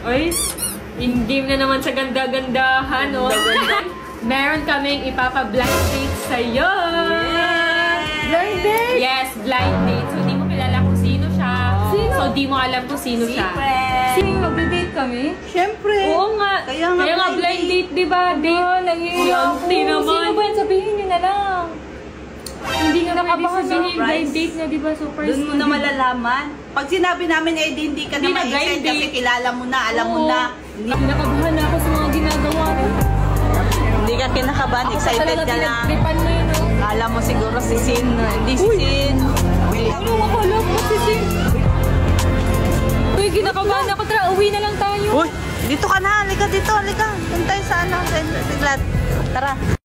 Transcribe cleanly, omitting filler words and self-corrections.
Oy, in-game na naman sa ganda-gandahan, oh. Meron kaming ipapa-blind date sa'yo. Yes! Blind date? Yes, blind date. So, di mo kilala kung sino siya. Sino? So, di mo alam kung sino siya. Sino magde-date kami? Siyempre. Oo nga. Kaya nga blind date, di ba? Date. Nangihiya ako. Sino ba yan? Sabihin niyo na lang. Hindi nga nakabahan na sabihin blind date na, di ba? Super doon mo na malalaman. Pag sinabi namin eh, hindi ka na ma-excited kasi kilala mo na, alam mo na. Nakabahan na ako sa mga ginagawa ko. Hindi ka kinakabahan, excited ka na. Tripan mo yun, no? Kala mo siguro si Sin, hindi si Sin. Ano, akala ko si Sin. Uy, kinakabahan ako. Tara, uwi na lang tayo. Uy, dito ka na, halika dito, halika. Doon tayo sa ano, sa Siglat. Tara.